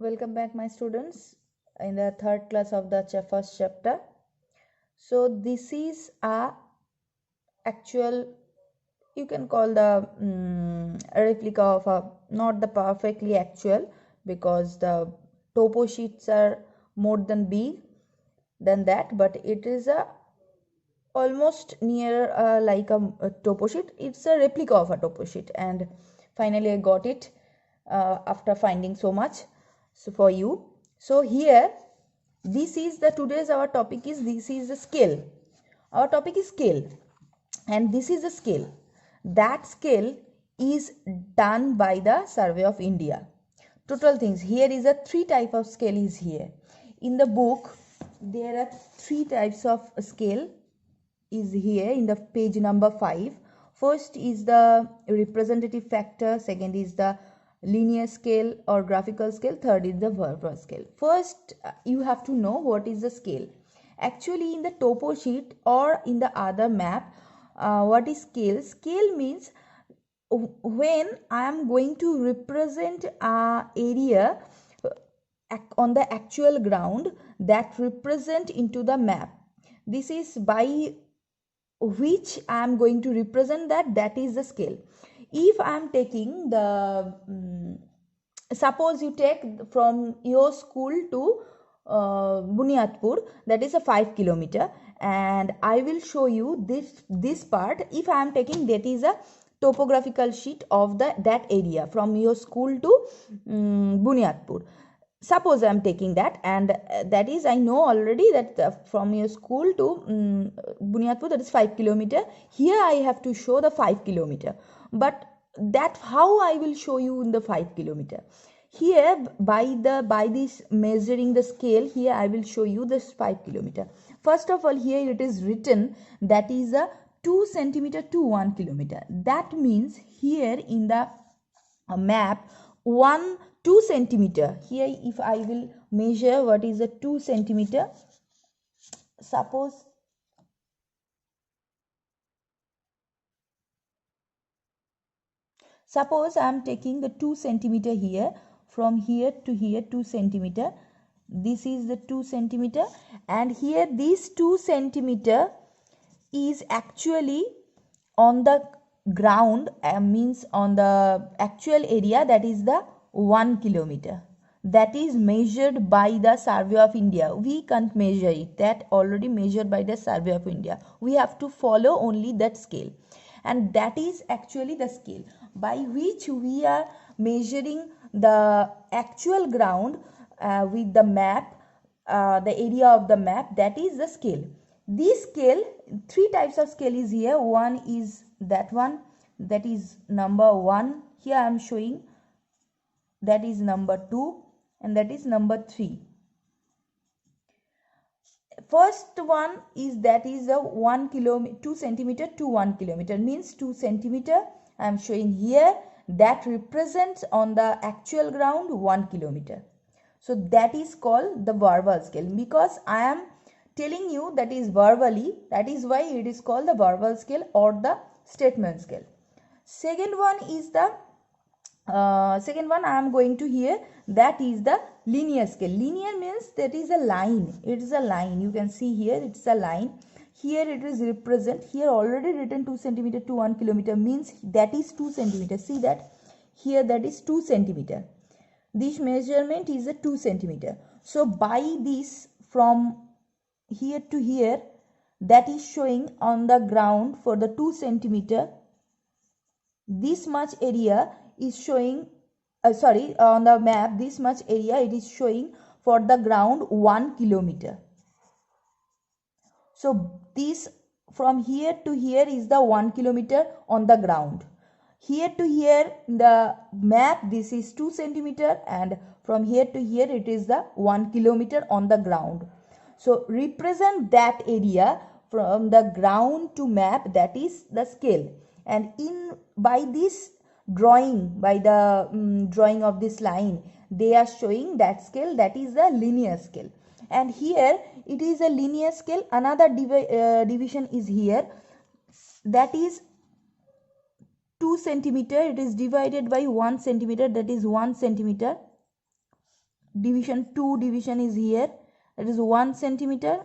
Welcome back, my students, in the third class of the first chapter. So this is a actual, you can call the a replica of a, not the perfectly actual, because the topo sheets are more than big than that, but it is a almost near like a topo sheet. It's a replica of a topo sheet, and finally I got it after finding so much for you. So here, this is the today's our topic is, this is the scale. Our topic is scale, and this is the scale. That scale is done by the Survey of India. Total things here is a three type of scale is here in the book. There are three types of scale is here in the page number 5. First is the representative factor, second is the linear scale or graphical scale, third is the verbal scale. First, you have to know what is the scale. Actually, in the topo sheet or in the other map, what is scale? Scale means when I am going to represent a area on the actual ground that represent into the map. This is by which I am going to represent that is the scale. If I am taking the suppose you take from your school to Bunyadpur, that is a 5 kilometer, and I will show you this part. If I am taking, that is a topographical sheet of that area from your school to Bunyadpur. Suppose I am taking that, and that is, I know already that from your school to Bunyadpur, that is 5 kilometer. Here I have to show the 5 kilometer, but that how I will show you in the 5 kilometer. Here by this measuring the scale, here I will show you this 5 kilometer. First of all, here it is written that is a 2 centimeter to 1 kilometer. That means here in the map 2 centimeter. Here if I will measure what is a 2 centimeter, suppose I am taking the 2 centimeter here, from here to here 2 centimeter. This is the 2 centimeter, and here this 2 centimeter is actually on the ground, means on the actual area, that is the 1 kilometer. That is measured by the Survey of India. We can't measure it, that already measured by the Survey of India. We have to follow only that scale, and that is actually the scale by which we are measuring the actual ground with the map, the area of the map. That is the scale. This scale, three types of scale is here. One is that one, that is number 1. Here I am showing that is number 2, and that is number 3. First one is that is a 1 kilometer, 2 centimeter to 1 kilometer, means 2 centimeter I am showing here, that represents on the actual ground 1 kilometer. So that is called the verbal scale, because I am telling you that is verbally, that is why it is called the verbal scale or the statement scale. Second one is the second one I am going to here, that is the linear scale. Linear means that is a line, it is a line. You can see here it's a line. Here it is represent, here already written 2 centimeter to 1 kilometer, means that is 2 centimeter. See that here, that is 2 centimeter. This measurement is a 2 centimeter. So by this, from here to here, that is showing on the ground for the 2 centimeter, this much area is showing, on the map, this much area it is showing for the ground 1 kilometer. So this from here to here is the 1 kilometer on the ground. Here to here in the map, this is 2 centimeter, and from here to here it is the 1 kilometer on the ground. So represent that area from the ground to map, that is the scale. And in by this drawing, by the drawing of this line, they are showing that scale, that is the linear scale. And here it is a linear scale. Another division is here, that is 2 centimeter, it is divided by 1 centimeter, that is 1 centimeter. division, 2 division is here, that is 1 centimeter,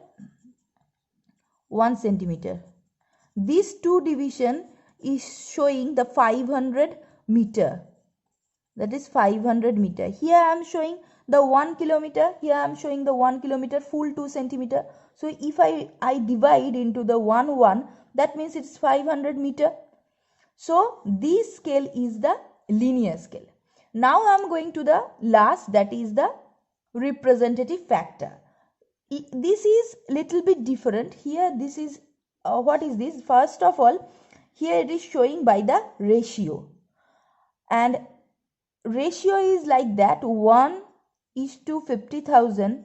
1 centimeter. This 2 division is showing the 500 meter, that is 500 meter. Here I am showing the 1 kilometer, here I am showing the 1 kilometer full 2 centimeter. So if I divide into the 1, that means it's 500 meter. So this scale is the linear scale. Now I am going to the last, that is the representative factor. This is little bit different. Here this is what is this? First of all, here it is showing by the ratio, and ratio is like that, 1:50,000,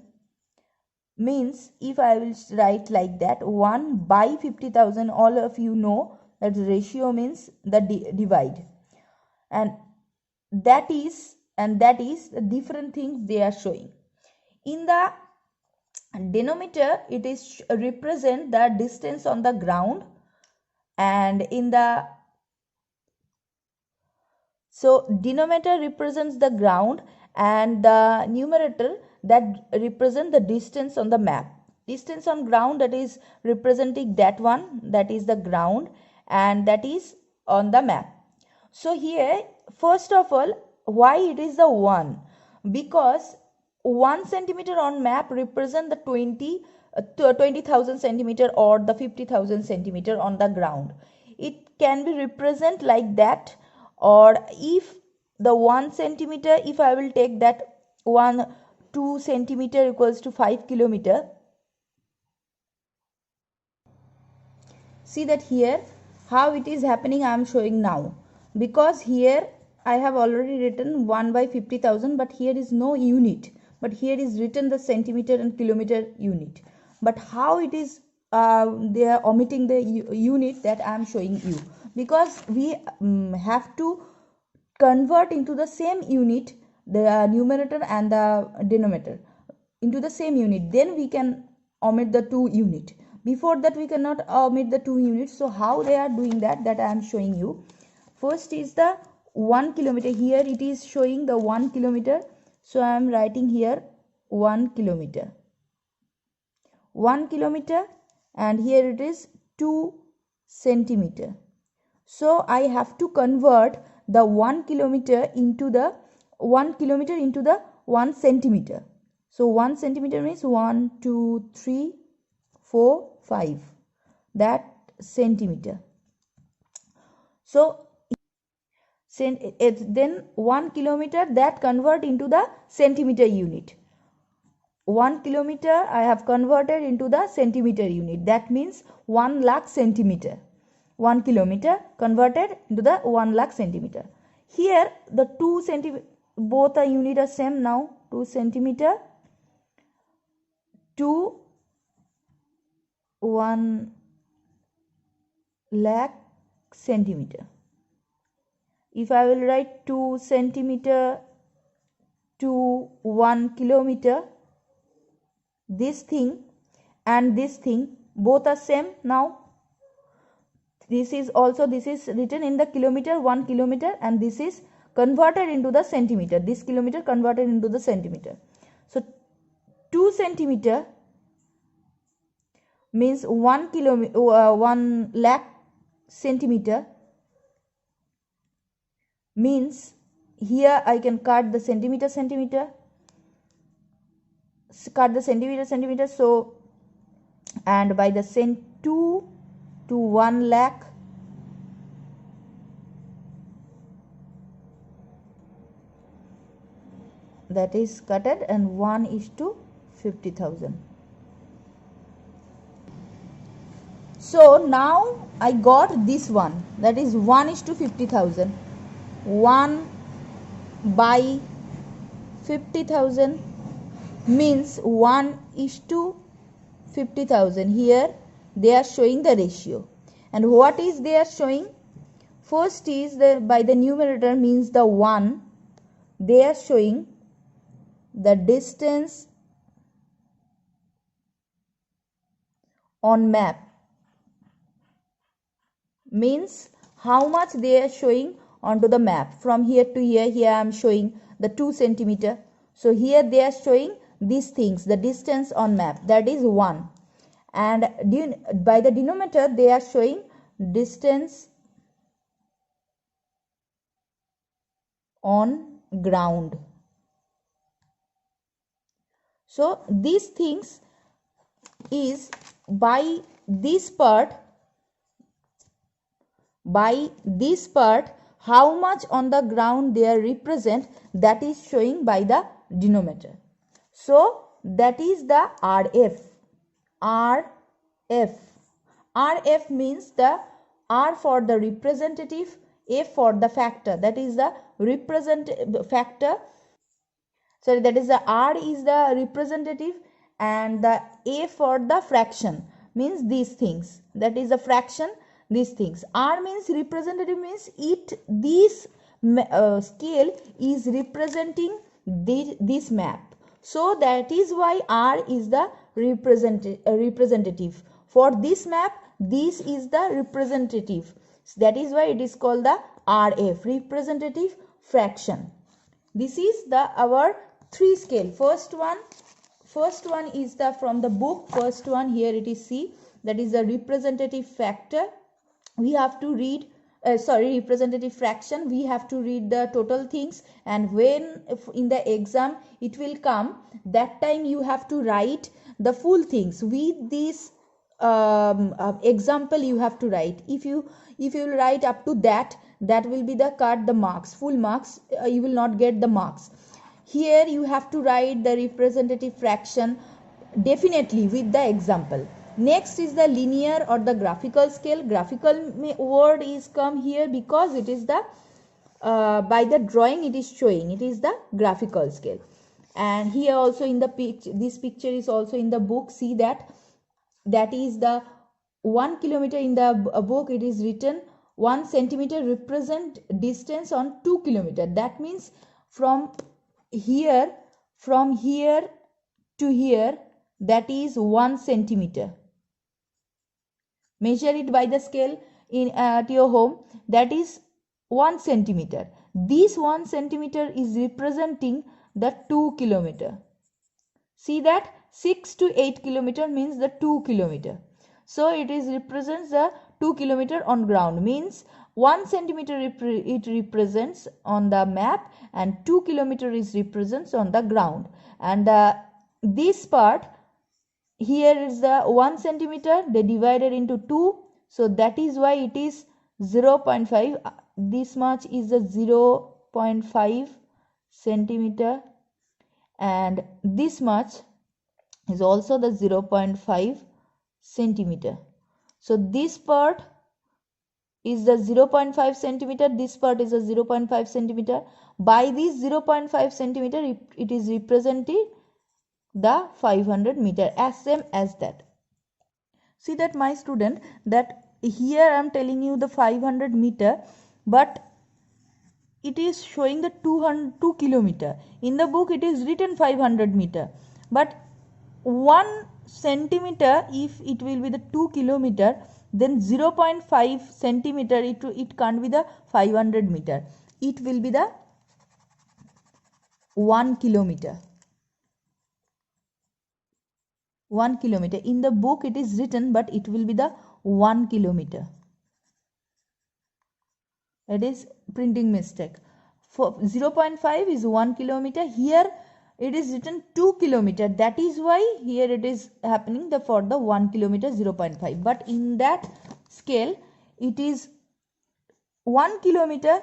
means if I will write like that, 1/50,000, all of you know that ratio means the divide, and that is the different things they are showing. In the denominator, it is represent the distance on the ground, and in the so denominator represents the ground, and the numerator that represent the distance on the map. Distance on ground, that is representing that one, that is the ground, and that is on the map. So here first of all, why it is the 1? Because 1 centimeter on map represent the 20,000 centimeter or the 50,000 centimeter on the ground. It can be represent like that, or if the 1 centimeter, if I will take that 2 centimeter equals to 5 kilometer. See that here how it is happening, I am showing now, because here I have already written 1/50,000, but here is no unit, but here is written the centimeter and kilometer unit. But how it is they are omitting the unit, that I am showing you, because we have to convert into the same unit the numerator and the denominator into the same unit, then we can omit the 2 unit. Before that we cannot omit the 2 units. So how they are doing that, I am showing you. First is the 1 kilometer. Here it is showing the 1 kilometer, so I am writing here 1 kilometer, 1 kilometer, and here it is 2 centimeter. So I have to convert the 1 kilometer into the 1 centimeter. So 1 centimeter means 1, 2, 3, 4, 5, that centimeter. So then 1 kilometer, that convert into the centimeter unit. 1 kilometer I have converted into the centimeter unit, that means 1 lakh centimeter. 1 kilometer converted into the 1 lakh centimeter. Here the 2 centimeter, both are unit are same now, 2 centimeter to 1 lakh centimeter. If I will write 2 centimeter to 1 kilometer, this thing and this thing both are same now. This is written in the kilometer, 1 kilometer, and this is converted into the centimeter. This kilometer converted into the centimeter. So 2 centimeter means 1 lakh centimeter, means here I can cut the centimeter, cut the centimeter. So, and by the 2 to 1 lakh, that is cutted, and 1:50,000. So now I got this one, that is 1:50,000. 1/50,000 means 1:50,000. Here they are showing the ratio, and what is they are showing? First is by the numerator means the 1, they are showing the distance on map, means how much they are showing onto the map from here to here. Here I am showing the 2 centimeter. So here they are showing these things, the distance on map, that is 1, and by the denominator they are showing distance on ground. So these things is by this part how much on the ground they are represent, that is showing by the denominator. So that is the RF means the R for the representative, F for the factor, that is the factor. Sorry, that is the R is the representative, and the A for the fraction, means these things, that is the fraction, these things. R means representative, means this scale is representing this map. So that is why R is the representative. For this map, this is the representative. That is why it is called the RF, representative fraction. This is the our 3 scale. First one is the from the book. First one here it is C, that is the representative factor. We have to read representative fraction. We have to read the total things, and when in the exam it will come, that time you have to write the full things with this example you have to write. If you write up to that will be the cut the marks, full marks, you will not get the marks. Here you have to write the representative fraction definitely with the example. Next is the linear or the graphical scale. Graphical word is come here because it is the by the drawing it is showing, it is the graphical scale. And here also in the picture, this picture is also in the book. See that is the 1 kilometer. In the book it is written 1 centimeter represent distance on 2 kilometer. That means from here to here, that is 1 centimeter. Measure it by the scale in at your home, that is 1 centimeter. This 1 centimeter is representing the 2 kilometer. See that 6 to 8 kilometer means the 2 kilometer. So it is represents the 2 kilometer on ground, means 1 centimeter it represents on the map, and 2 kilometer is represents on the ground. And this part here is the 1 centimeter, they divided into 2, so that is why it is 0.5. This much is the 0.5 centimeter, and this much is also the 0.5 centimeter. So this part is the 0.5 centimeter, this part is a 0.5 centimeter. By this 0.5 centimeter it is representing the 500 meter, as same as that. See that my student, that here I am telling you the 500 meter, but it is showing the 2 kilometer. In the book it is written 500 meter, but 1 centimeter, if it will be the 2 kilometer, then 0.5 centimeter it can't be the 500 meter, it will be the 1 kilometer. 1 kilometer. In the book it is written, but it will be the 1 kilometer. It is printing mistake. For 0.5 is 1 kilometer. Here it is written 2 kilometer. That is why here it is happening for the 1 kilometer 0.5. But in that scale it is 1 kilometer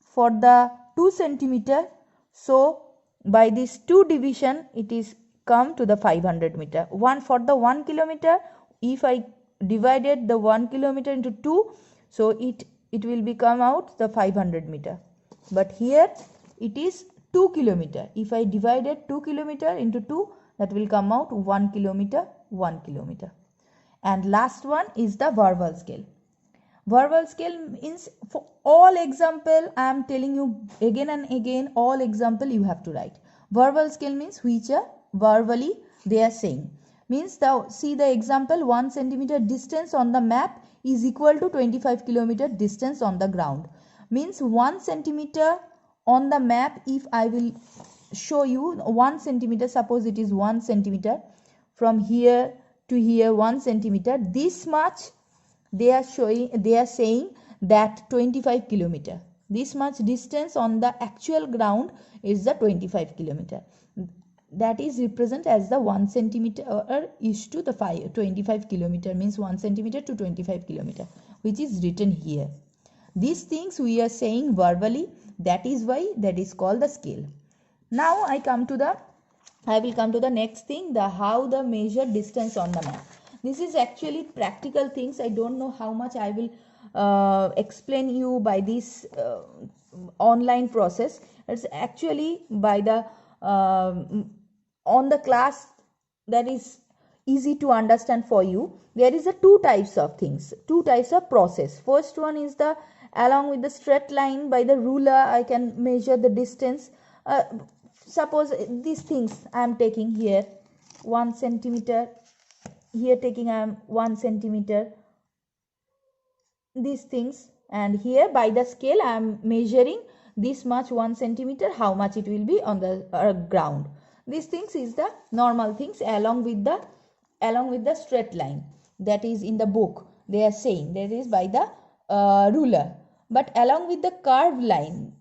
for the 2 centimeter. So by this 2 division it is come to the 500 meter. One for the 1 kilometer, if I divided the 1 kilometer into 2, so it will become out the 500 meter. But here it is 2 kilometer. If I divided 2 kilometer into 2, that will come out 1 kilometer, 1 kilometer. And last one is the verbal scale. Verbal scale means for all example, I am telling you again and again, all example you have to write. Verbal scale means which are verbally they are saying. Means see the example, 1 centimeter distance on the map is equal to 25 kilometer distance on the ground. Means 1 centimeter on the map, if I will show you 1 centimeter. Suppose it is 1 centimeter from here to here, 1 centimeter. This much they are saying that 25 kilometer. This much distance on the actual ground is the 25 kilometer. That is represent as the 1 centimeter is to the 25 kilometer, means 1 centimeter to 25 kilometer, which is written here. These things we are saying verbally. That is why that is called the scale. Now I will come to the next thing, the how the measure distance on the map. This is actually practical things. I don't know how much I will explain you by this online process. It's actually by the on the class that is easy to understand for you. There is a two types of things, two types of process. First one is the along with the straight line by the ruler I can measure the distance. Suppose these things I am taking here 1 centimeter, here taking I am 1 centimeter, these things, and here by the scale I am measuring this much 1 centimeter, how much it will be on the ground. These things is the normal things along with the straight line that is in the book. They are saying that is by the ruler. But along with the curved line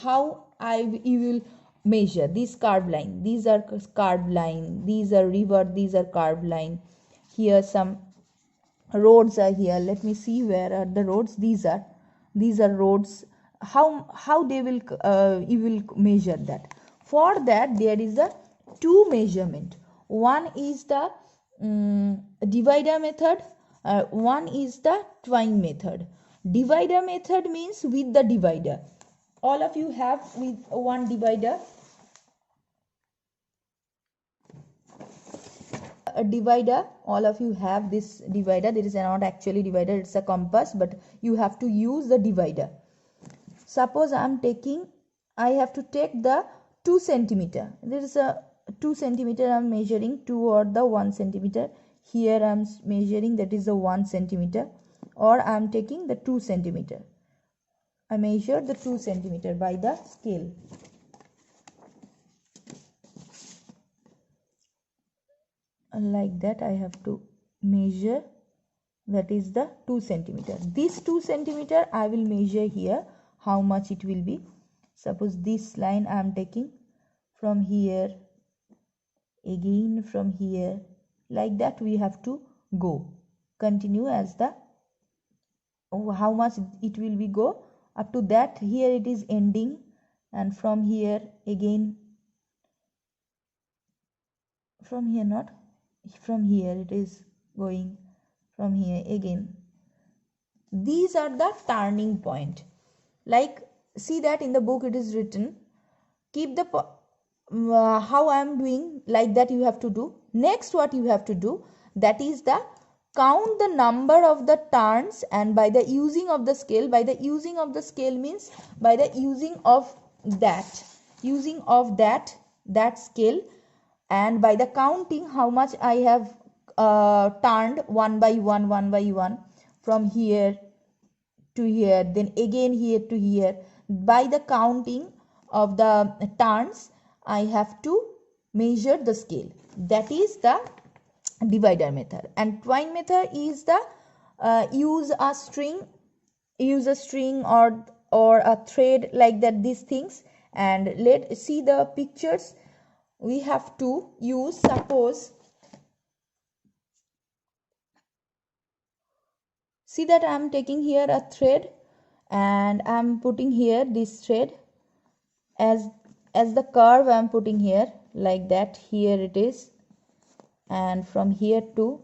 how you will measure this curved line. These are curved line, these are river, these are curved line. Here some roads are here. Let me see where are the roads. These are roads. How they will you will measure that. For that there is a two measurement. One is the divider method, one is the twine method. Divider method means with the divider. All of you have with one divider. A divider, all of you have this divider. There is not actually divider, it's a compass, but you have to use the divider. Suppose I have to take the 2 centimeter. There is a 2 centimeter I am measuring, 2 or the 1 centimeter. Here I am measuring, that is the 1 centimeter, or I am taking the 2 centimeter. I measure the 2 centimeter by the scale. Like that I have to measure, that is the 2 centimeter. This 2 centimeter I will measure here how much it will be. Suppose this line I am taking from here, again from here, like that we have to go, continue as the how much it will be go up to that. Here it is ending, and from here again, from here not, from here it is going, from here again. These are the turning point. Like, see that in the book it is written, keep the how I am doing, like that you have to do. Next what you have to do, that is the count the number of the turns, and by the using of the scale. By the using of the scale means by the using of that scale, and by the counting how much I have turned one by one from here to here, then again here to here. By the counting of the turns I have to measure the scale. That is the divider method. And twine method is the use a string or a thread, like that, these things. And let's see the pictures. We have to use, suppose, see that I am taking here a thread and I am putting here this thread as the curve I am putting here, like that. Here it is, and from here to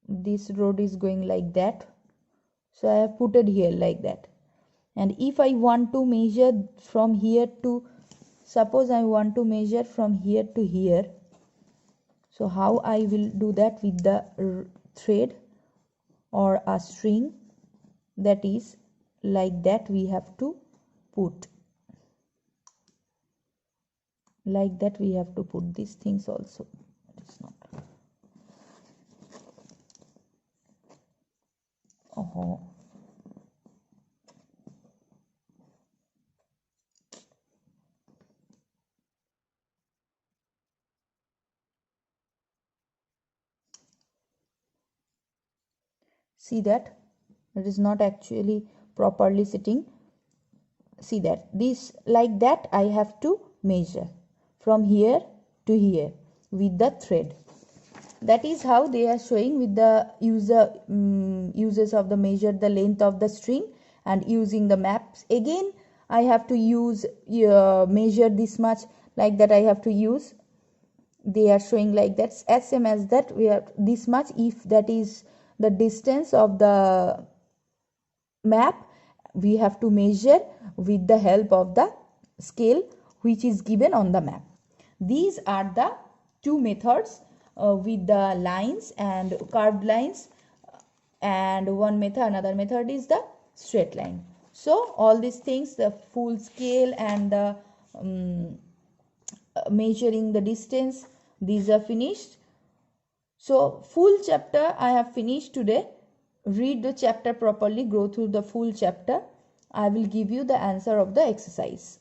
this road is going like that. So I have put it here like that. And if I want to measure from here to, suppose I want to measure from here to here, so how I will do that? With the thread or a string, that is like that we have to put, like that we have to put these things also. It's not, See that it is not actually properly sitting. See that this, like that I have to measure from here to here with the thread. That is how they are showing with the uses of the measure the length of the string and using the maps. Again I have to use measure this much, like that I have to use. They are showing like that, as same as that we have this much, if that is the distance of the map, we have to measure with the help of the scale which is given on the map. These are the two methods with the lines and curved lines, and one method, another method is the straight line. So all these things, the full scale and the measuring the distance, these are finished. So full chapter I have finished today. Read the chapter properly, go through the full chapter. I will give you the answer of the exercise.